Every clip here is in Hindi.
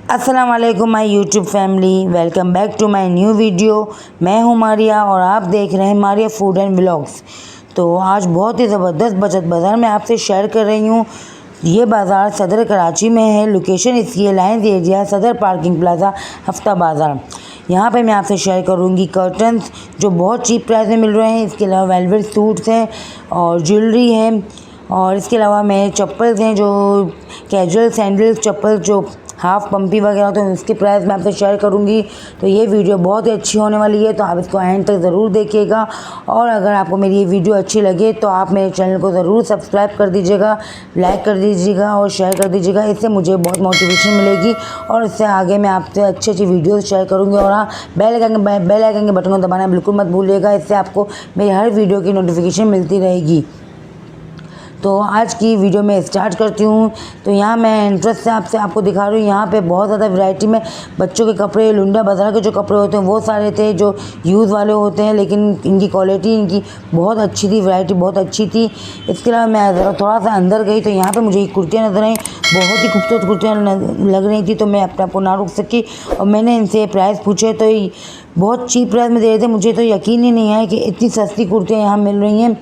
अस्सलाम वालेकुम my YouTube family, welcome back to my new video. मैं हूं मारिया और आप देख रहे हैं मारिया फूड एंड व्लॉग्स। तो आज बहुत ही ज़बरदस्त बचत बाज़ार मैं आपसे शेयर कर रही हूं। ये बाज़ार सदर कराची में है। लोकेशन इसकी लाइंस एरिया सदर पार्किंग प्लाजा हफ्ता बाज़ार। यहाँ पे मैं आपसे शेयर करूँगी कर्टन्स जो बहुत चीप प्राइस में मिल रहे हैं। इसके अलावा वेलवेट सूट्स हैं और ज्वेलरी है, और इसके अलावा मैं चप्पल्स हैं जो कैजुअल सैंडल्स चप्पल जो हाफ पंपी वगैरह होते हैं उसके प्राइस मैं आपसे शेयर करूंगी। तो ये वीडियो बहुत ही अच्छी होने वाली है, तो आप इसको एंड तक ज़रूर देखिएगा। और अगर आपको मेरी ये वीडियो अच्छी लगे तो आप मेरे चैनल को ज़रूर सब्सक्राइब कर दीजिएगा, लाइक कर दीजिएगा और शेयर कर दीजिएगा। इससे मुझे बहुत मोटिवेशन मिलेगी और इससे आगे मैं आपसे अच्छी अच्छी वीडियोज़ शेयर करूँगी। और हाँ, बेल आइकन के बटन को दबाना बिल्कुल मत भूलिएगा, इससे आपको मेरी हर वीडियो की नोटिफिकेशन मिलती रहेगी। तो आज की वीडियो में स्टार्ट करती हूँ। तो यहाँ मैं इंटरेस्ट से आपको दिखा रही हूँ। यहाँ पे बहुत ज़्यादा वैरायटी में बच्चों के कपड़े, लुंडा बाज़ार के जो कपड़े होते हैं वो सारे थे जो यूज़ वाले होते हैं, लेकिन इनकी क्वालिटी इनकी बहुत अच्छी थी, वैरायटी बहुत अच्छी थी। इसके अलावा मैं ज़रा थोड़ा सा अंदर गई तो यहाँ पर मुझे कुर्तियाँ नज़र आई, बहुत ही खूबसूरत कुर्तियाँ लग रही थी। तो मैं अपने आप को ना रुक सकी और मैंने इनसे प्राइस पूछे तो बहुत चीप प्राइस में दे रहे थे। मुझे तो यकीन ही नहीं है कि इतनी सस्ती कुर्तियाँ यहाँ मिल रही हैं।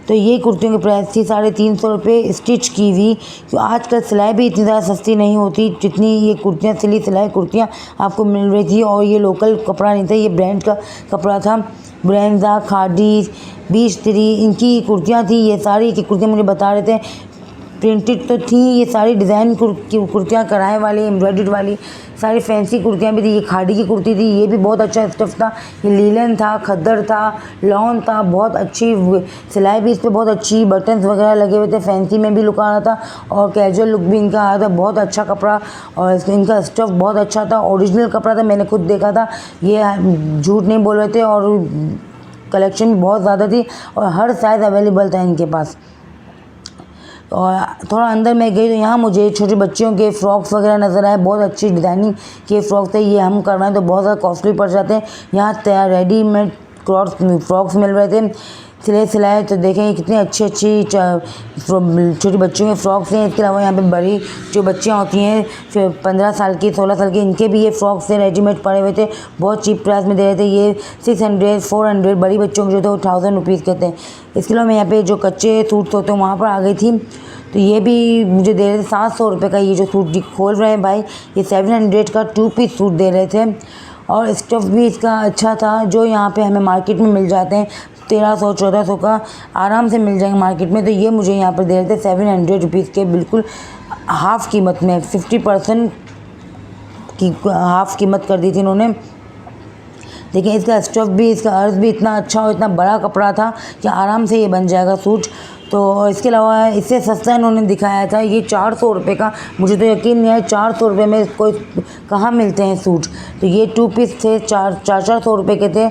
तो ये कुर्तियों की प्राइस थी 350 रुपये स्टिच की हुई। तो आजकल सिलाई भी इतनी ज़्यादा सस्ती नहीं होती जितनी ये कुर्तियाँ, सिली सिलाई कुर्तियाँ आपको मिल रही थी। और ये लोकल कपड़ा नहीं था, ये ब्रांड का कपड़ा था। ब्रांडा, खादी, बीच थ्री इनकी कुर्तियाँ थी। ये सारी की कुर्तियाँ मुझे बता रहे थे प्रिंटेड तो थी, ये सारी डिज़ाइन कुर्तियाँ, कढ़ाई वाली, एम्ब्रॉयडर्ड वाली, सारी फैंसी कुर्तियाँ भी थी। ये खादी की कुर्ती थी, ये भी बहुत अच्छा स्टफ़ था। ये लीलन था, खद्दर था, लॉन था, बहुत अच्छी सिलाई भी इस पर बहुत अच्छी, बटन्स वगैरह लगे हुए थे, फैंसी में भी लुक आ रहा था और कैजुअल लुक भी इनका आया था। बहुत अच्छा कपड़ा और इनका स्टफ़ बहुत अच्छा था, ओरिजिनल कपड़ा था, मैंने खुद देखा था, ये झूठ नहीं बोल रहे थे। और कलेक्शन भी बहुत ज़्यादा थी और हर साइज़ अवेलेबल था इनके पास। और थोड़ा अंदर में गई तो यहाँ मुझे छोटे बच्चियों के फ्रॉक्स वगैरह नज़र आए, बहुत अच्छी डिज़ाइनिंग के फ्रॉक्स थे। ये हम करवाएं तो बहुत ज़्यादा कॉस्टली पड़ जाते हैं। यहाँ तैयार रेडीमेड फ्रॉक्स मिल रहे थे सिलाए। तो देखें ये कितनी अच्छी छोटी बच्चियों के फ्रॉक्स हैं। इसके अलावा यहाँ पे बड़ी जो बच्चियाँ होती हैं फिर 15 साल की, 16 साल की, इनके भी ये फ्रॉक्स थे, रेडीमेड पड़े हुए थे, बहुत चीप प्राइस में दे रहे थे। ये 600, 400, बड़ी बच्चों के जो थे वो 1000 रुपीज़ के थे। इसके अलावा मैं यहाँ पे जो कच्चे सूट्स होते हैं वहाँ पर आ गई थी। तो ये भी मुझे दे रहे थे 700 रुपये का। ये जो सूट खोल रहे हैं भाई, ये 700 का 2 पीस सूट दे रहे थे और स्टफ़ भी इसका अच्छा था, जो यहाँ पे हमें मार्केट में मिल जाते हैं 1300, 1400 का आराम से मिल जाएंगे मार्केट में। तो ये मुझे यहाँ पर दे रहे थे 700 रुपीज़ के, बिल्कुल हाफ़ कीमत में, 50% की हाफ़ कीमत कर दी थी इन्होंने। देखिए इसका स्टफ़ भी, इसका अर्ज भी इतना अच्छा और इतना बड़ा कपड़ा था कि आराम से ये बन जाएगा सूट। तो इसके अलावा इससे सस्ता इन्होंने दिखाया था ये 400 रुपये का। मुझे तो यकीन नहीं है 400 रुपये में कोई कहाँ मिलते हैं सूट। तो ये 2 पीस थे, 400 रुपये के थे।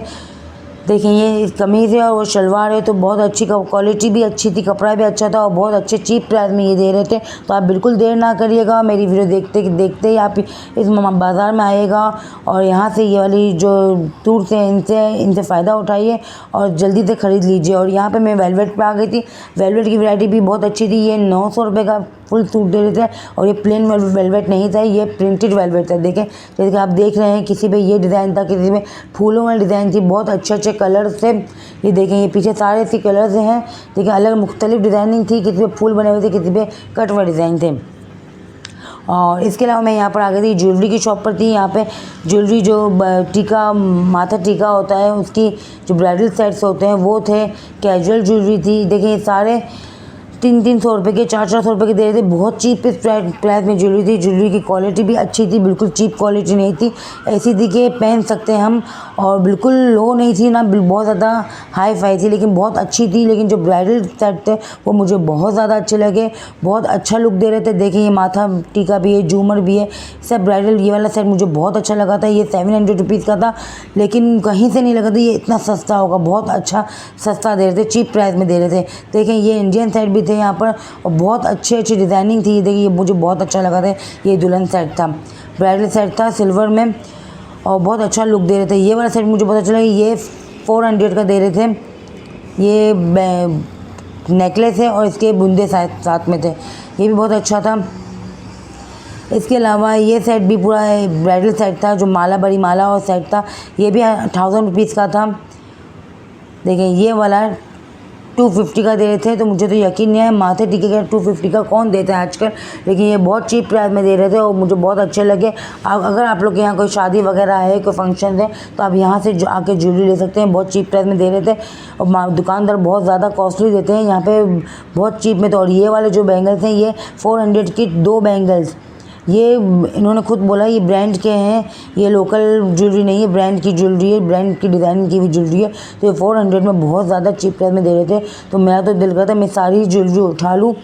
देखें ये कमीज़ है और वो शलवार है, तो बहुत अच्छी क्वालिटी भी अच्छी थी, कपड़ा भी अच्छा था और बहुत अच्छे चीप प्राइस में ये दे रहे थे। तो आप बिल्कुल देर ना करिएगा, मेरी वीडियो देखते ही आप इस बाज़ार में आइएगा और यहाँ से ये वाली जो टूर से इनसे फ़ायदा उठाइए और जल्दी से ख़रीद लीजिए। और यहाँ पे मैं वेलवेट पे आ गई थी। वेलवेट की वैरायटी भी बहुत अच्छी थी। ये 900 रुपये का फुल सूट दे रहे थे और ये प्लेन वेलवेट नहीं था, ये प्रिंटेड वेलवेट था। देखें जैसे कि आप देख रहे हैं, किसी पे ये डिज़ाइन था, किसी में फूलों वाली डिज़ाइन थी, बहुत अच्छे अच्छे कलर्स थे। ये देखें ये पीछे सारे इसी कलर्स हैं। देखिए अलग मुख्तलिफ डिज़ाइनिंग थी, किसी पे फूल बने हुए थे, किसी पे कट हुए डिज़ाइन थे। और इसके अलावा मैं यहाँ पर आ गई थी, ज्वेलरी की शॉप पर थी। यहाँ पे ज्वेलरी जो टीका, माथा टीका होता है, उसकी जो ब्राइडल सेट्स होते हैं वो थे, कैजुअल ज्वेलरी थी। देखिए सारे 300 रुपये के, 400 रुपये के दे रहे थे। बहुत चीप प्राइस में ज्वेलरी थी। ज्वेलरी की क्वालिटी भी अच्छी थी, बिल्कुल चीप क्वालिटी नहीं थी, ऐसी थी कि पहन सकते हैं हम। और बिल्कुल लो नहीं थी ना, बहुत ज़्यादा हाई फाई थी, लेकिन बहुत अच्छी थी। लेकिन जो ब्राइडल सेट थे वो मुझे बहुत ज़्यादा अच्छे लगे, बहुत अच्छा लुक दे रहे थे। देखिए ये माथा टीका भी है, झूमर भी है, सब ब्राइडल। ये वाला सेट मुझे बहुत अच्छा लगा था। ये 700 रुपीज़ का था, लेकिन कहीं से नहीं लगा था ये इतना सस्ता होगा। बहुत अच्छा सस्ता दे रहे थे, चीप प्राइस में दे रहे थे। देखें ये इंडियन सेट भी थे यहाँ पर और बहुत अच्छी डिज़ाइनिंग थी। देखिए ये मुझे बहुत अच्छा लगा था। ये दुल्हन सेट था, ब्राइडल सेट था सिल्वर में और बहुत अच्छा लुक दे रहे थे। ये वाला सेट मुझे बहुत अच्छा लगा। ये 400 का दे रहे थे। ये नेकलेस है और इसके बूंदे साथ में थे, ये भी बहुत अच्छा था। इसके अलावा ये सेट भी पूरा ब्राइडल सेट था, जो माला बड़ी माला और सेट था, ये भी 1000 रुपीज़ का था। देखें ये वाला 250 का दे रहे थे, तो मुझे तो यकीन नहीं है माथे टीके का 250 का कौन देता है आजकल, लेकिन ये बहुत चीप प्राइस में दे रहे थे और मुझे बहुत अच्छे लगे। अगर आप लोग के यहाँ कोई शादी वगैरह है, कोई फंक्शन है, तो आप यहाँ से आके ज्वेलरी ले सकते हैं। बहुत चीप प्राइस में दे रहे थे और दुकानदार बहुत ज़्यादा कॉस्टली देते हैं, यहाँ पे बहुत चीप में। तो और ये वाले जो बैंगल्स हैं, ये 400 की 2 बैंगल्स, ये इन्होंने खुद बोला ये ब्रांड के हैं, ये लोकल ज्वेलरी नहीं है, ब्रांड की ज्वेलरी है, ब्रांड की डिज़ाइन की भी ज्वेलरी है। तो ये 400 में बहुत ज़्यादा चीप प्राइस में दे रहे थे, तो मेरा तो दिल करता मैं सारी ज्वेलरी उठा लूँ।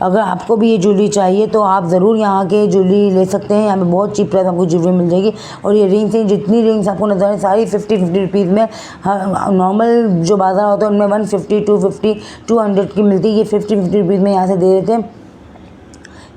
अगर आपको भी ये ज्वेलरी चाहिए तो आप ज़रूर यहाँ के ज्वेलरी ले सकते हैं, यहाँ पे बहुत चीप प्राइस आपको ज्वेलरी मिल जाएगी। और ये रिंग्स हैं, जितनी रिंग्स आपको नजर आए सारी 50 रुपीज़ में। नॉर्मल जो बाज़ार होता है उनमें 150, 250, 200 की मिलती है, ये 50 रुपीज़ में यहाँ से दे रहे थे।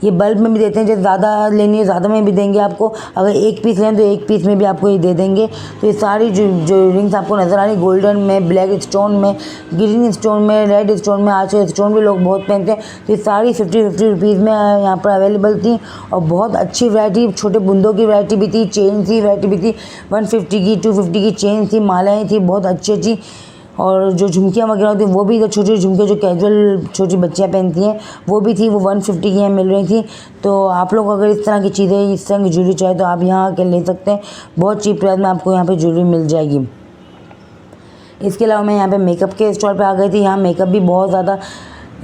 ये बल्ब में भी देते हैं, जैसे ज़्यादा लेनी है ज़्यादा में भी देंगे आपको, अगर एक पीस लें तो एक पीस में भी आपको ये दे देंगे। तो ये सारी जो रिंग्स आपको नज़र आ रही, गोल्डन में, ब्लैक स्टोन में, ग्रीन स्टोन में, रेड स्टोन में, आज स्टोन भी लोग बहुत पहनते हैं, तो ये सारी 50 रुपीज़ में यहाँ पर अवेलेबल थी। और बहुत अच्छी वैरायटी, छोटे बुंदों की वैरायटी भी थी, चेन की वैरायटी भी थी, 150 की 250 की चेन थी, मालाएँ थी बहुत अच्छी अच्छी। और जो झुमकियाँ वगैरह होती हैं वो भी, छोटी छोटी झुमकियाँ जो कैजुअल छोटी बच्चियाँ पहनती हैं वो भी थी, वो 150 की यहाँ मिल रही थी। तो आप लोग अगर इस तरह की चीज़ें, इस तरह की ज्वेलरी चाहिए तो आप यहाँ आके ले सकते हैं, बहुत चीप प्राइस में आपको यहाँ पे ज्वेलरी मिल जाएगी। इसके अलावा मैं यहाँ पे मेकअप के स्टॉल पे आ गई थी, यहाँ मेकअप भी बहुत ज़्यादा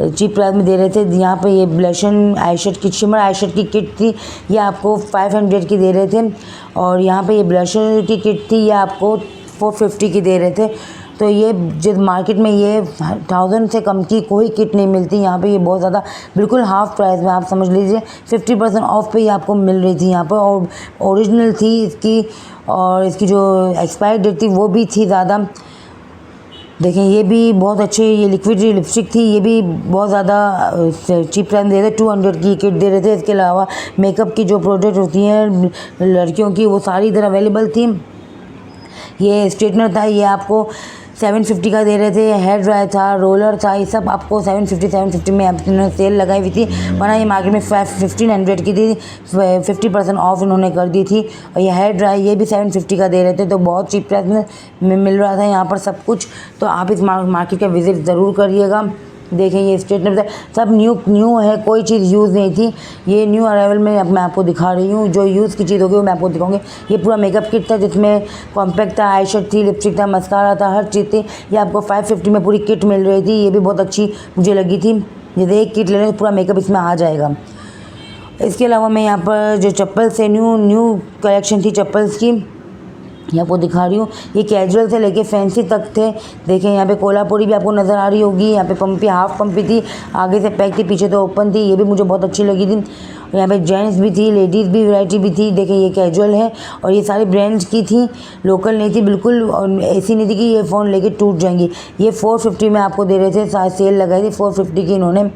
चीप प्राइस में दे रहे थे। यहाँ पे ये ब्लशन आईशेड की, शिमर आईशेड की किट थी, ये आपको 500 की दे रहे थे। और यहाँ पे ये ब्लशर की किट थी, ये आपको 450 की दे रहे थे। तो ये जिस मार्केट में ये 1000 से कम की कोई किट नहीं मिलती, यहाँ पे ये बहुत ज़्यादा बिल्कुल हाफ प्राइस में, आप समझ लीजिए 50% ऑफ पे ही आपको मिल रही थी यहाँ पर। और ओरिजिनल थी इसकी, और इसकी जो एक्सपायरी डेट थी वो भी थी ज़्यादा। देखें ये भी बहुत अच्छे, ये लिक्विड लिपस्टिक थी, ये भी बहुत ज़्यादा चीप प्राइस दे रहे थे, 200 की किट दे रहे थे। इसके अलावा मेकअप की जो प्रोडक्ट होती हैं लड़कियों की, वो सारी इधर अवेलेबल थी। ये स्ट्रेटनर था, ये आपको 750 का दे रहे थे। हेयर ड्रायर था, रोलर था, ये सब आपको 750 में इन्होंने सेल लगाई हुई थी, वरना ये मार्केट में 1500 की थी, 50% ऑफ इन्होंने कर दी थी। और ये हेयर ड्रायर ये भी 750 का दे रहे थे, तो बहुत चीप प्राइस में मिल रहा था यहाँ पर सब कुछ। तो आप इस मार्केट का विज़िट ज़रूर करिएगा। देखें ये स्टेटनर सब न्यू है, कोई चीज़ यूज़ नहीं थी, ये न्यू अराइवल में अब मैं आपको दिखा रही हूँ। जो यूज़ की चीज़ होगी वो मैं आपको दिखाऊंगी। ये पूरा मेकअप किट था, जिसमें कॉम्पैक्ट था, आई शेड थी, लिपस्टिक था, मस्कारा था, हर चीज़ थी। ये आपको 550 में पूरी किट मिल रही थी, ये भी बहुत अच्छी मुझे लगी थी। जैसे एक किट ले लें तो पूरा मेकअप इसमें आ जाएगा। इसके अलावा मैं यहाँ पर जो चप्पल्स है, न्यू कलेक्शन थी चप्पल्स की, ये आपको दिखा रही हूँ। ये कैजुअल से लेके फैंसी तक थे। देखें यहाँ पे कोल्हापुरी भी आपको नज़र आ रही होगी, यहाँ पे पंपी, हाफ पंपी थी, आगे से पैक थी, पीछे तो ओपन थी, ये भी मुझे बहुत अच्छी लगी थी। यहाँ पे जेंट्स भी थी, लेडीज़ भी वैरायटी भी थी। देखें ये कैजुअल है और ये सारी ब्रांड्स की थी, लोकल नहीं थी बिल्कुल, और ऐसी नहीं थी कि ये फ़ोन लेके टूट जाएंगी। ये 450 में आपको दे रहे थे, सेल लगाई थी 450 की इन्होंने।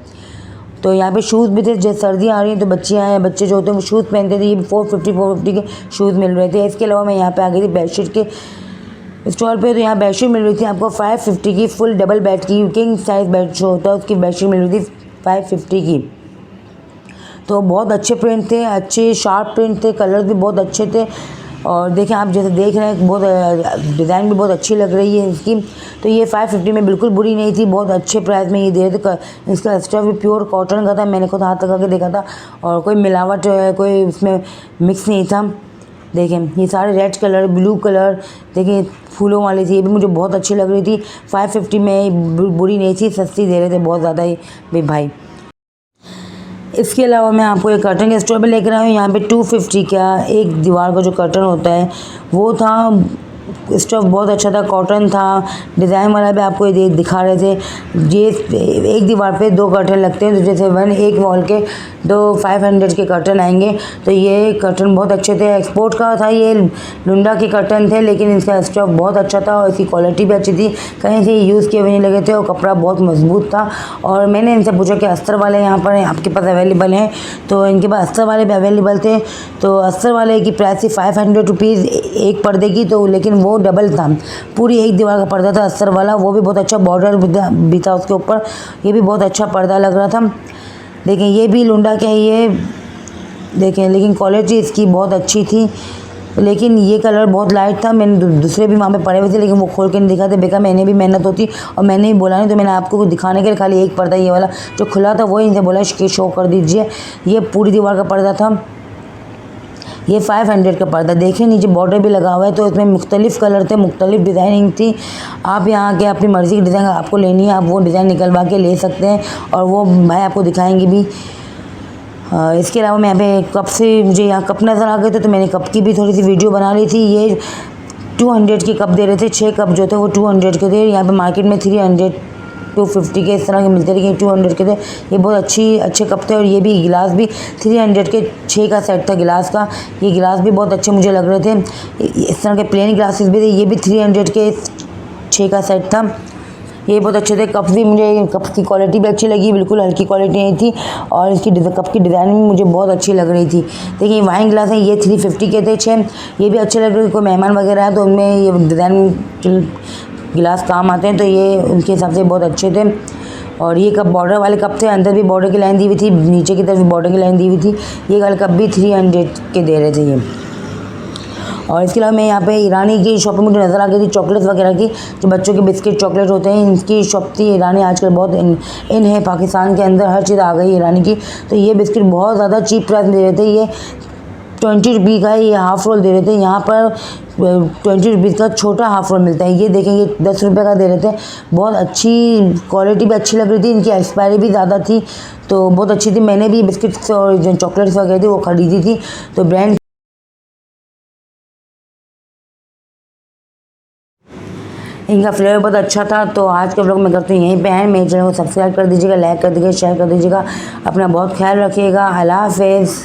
तो यहाँ पे शूज़ भी थे, जैसे सर्दियाँ आ रही हैं तो बच्चियाँ हैं, बच्चे जो होते हैं वो शूज़ पहनते थे, ये भी 450 के शूज़ मिल रहे थे। इसके अलावा मैं यहाँ पे आ गई थी बेडशीट के स्टॉल पे, तो यहाँ बेडशीट मिल रही थी आपको 550 की, फुल डबल बेड की, किंग साइज़ बेड जो होता है उसकी बेडशीट मिल रही थी 550 की। तो बहुत अच्छे प्रिंट थे, अच्छे शार्प प्रिंट थे, कलर भी बहुत अच्छे थे। और देखें आप जैसे देख रहे हैं, बहुत डिज़ाइन भी बहुत अच्छी लग रही है इसकी। तो ये 550 में बिल्कुल बुरी नहीं थी, बहुत अच्छे प्राइस में ये दे रहे थे। इसका स्टफ भी प्योर कॉटन का था, मैंने खुद हाथ लगा के देखा था, और कोई मिलावट कोई इसमें मिक्स नहीं था। देखें ये सारे रेड कलर, ब्लू कलर, देखें फूलों वाली थी, ये भी मुझे बहुत अच्छी लग रही थी। 550 में बुरी नहीं थी, सस्ती दे रहे थे बहुत ज़्यादा ही भाई। इसके अलावा मैं आपको एक कर्टन के स्टोर पे लेकर आया हूँ। यहाँ पे 250 का एक दीवार का जो कर्टन होता है वो था, स्टफ बहुत अच्छा था, कॉटन था, डिज़ाइन वाला भी आपको ये दिखा रहे थे। ये एक दीवार पे 2 कर्टन लगते हैं, तो जैसे एक वॉल के 2 500 के कर्टन आएंगे। तो ये कर्टन बहुत अच्छे थे, एक्सपोर्ट का था, ये लुंडा के कर्टन थे, लेकिन इसका स्टफ बहुत अच्छा था और इसकी क्वालिटी भी अच्छी थी, कहीं से यूज़ किए हुए नहीं लगे थे, और कपड़ा बहुत मजबूत था। और मैंने इनसे पूछा कि अस्तर वाले यहाँ पर आपके पास अवेलेबल हैं, तो इनके पास अस्तर वाले भी अवेलेबल थे। तो अस्तर वाले की प्राइस थी 500 रुपीज़ एक पर्दे की, तो लेकिन वो डबल था, पूरी एक दीवार का पर्दा था अस्तर वाला, वो भी बहुत अच्छा बॉर्डर भी था उसके ऊपर, ये भी बहुत अच्छा पर्दा लग रहा था। देखिए ये भी लुंडा के, ये देखें, लेकिन क्वालिटी इसकी बहुत अच्छी थी। लेकिन ये कलर बहुत लाइट था। मैंने दूसरे भी वहाँ पे पड़े हुए थे, लेकिन वो खोल के नहीं दिखाते। बेकार मैंने भी मेहनत होती और मैंने ही बोला नहीं, तो मैंने आपको दिखाने के लिए खाली एक पर्दा ये वाला जो खुला था वही इनसे बोला कि शो कर दीजिए। ये पूरी दीवार का पर्दा था। ये 500 का पर्दा। देखिए नीचे बॉर्डर भी लगा हुआ है, तो इसमें मुख्तलिफ़ कलर थे, मुख्तलिफ़ डिज़ाइनिंग थी। आप यहाँ आके अपनी मर्ज़ी की डिज़ाइन आपको लेनी है, आप वो डिज़ाइन निकलवा के ले सकते हैं और वो भाई आपको दिखाएंगे भी। इसके अलावा मैं यहाँ पे कप से, मुझे यहाँ कप नज़र आ गए थे, तो मैंने कप की भी थोड़ी सी वीडियो बना ली थी। ये 200 के कप दे रहे थे, 6 कप जो थे वो 200 के थे। यहाँ पे मार्केट में 300 250 के इस तरह के मिलते थे, लेकिन 200 के थे। ये बहुत अच्छे कप थे। और ये भी गिलास भी 300 के 6 का सेट था गिलास का। ये गिलास भी बहुत अच्छे मुझे लग रहे थे। इस तरह के प्लेन ग्लासेस भी थे, ये भी 300 के 6 का सेट था। ये बहुत अच्छे थे। कप भी, मुझे कप की क्वालिटी भी अच्छी लगी, बिल्कुल हल्की क्वालिटी नहीं थी। और इसकी कप की डिज़ाइन भी मुझे बहुत अच्छी लग रही थी। देखिए वाइन ग्लास है, ये 350 के थे 6। ये भी अच्छे लग रहे थे। कोई मेहमान वगैरह है तो उनमें ये डिज़ाइन गिलास काम आते हैं, तो ये उनके हिसाब से बहुत अच्छे थे। और ये कप बॉर्डर वाले कप थे, अंदर भी बॉर्डर की लाइन दी हुई थी, नीचे की तरफ भी बॉर्डर की लाइन दी हुई थी। ये वाले कप भी 300 के दे रहे थे ये। और इसके अलावा मैं यहाँ पे ईरानी की शॉप में मुझे नज़र आ गई थी, चॉकलेट्स वगैरह की, जो बच्चों के बिस्किट चॉकलेट होते हैं, इनकी शॉप थी। ईरानी आजकल बहुत इन है, पाकिस्तान के अंदर हर चीज़ आ गई ईरानी की। तो ये बिस्किट बहुत ज़्यादा चीप प्राइस दे रहे थे। ये 20 रुपये का ये हाफ़ रोल दे रहे थे। यहाँ पर 20 रुपये का छोटा हाफ़ रोल मिलता है। ये देखें, ये 10 रुपये का दे रहे थे। बहुत अच्छी क्वालिटी भी अच्छी लग रही थी, इनकी एक्सपायरी भी ज़्यादा थी, तो बहुत अच्छी थी। मैंने भी बिस्किट्स और जो चॉकलेट्स वगैरह थी वो ख़रीदी थी। तो ब्रांड इनका फ्लेवर बहुत अच्छा था। तो आज के व्लॉग मैं करती हूँ यहीं पे है। मेरे चैनल को सब्सक्राइब कर दीजिएगा, लाइक कर दीजिएगा, शेयर कर दीजिएगा। अपना बहुत ख्याल रखिएगा। अल्लाह हाफ़िज़।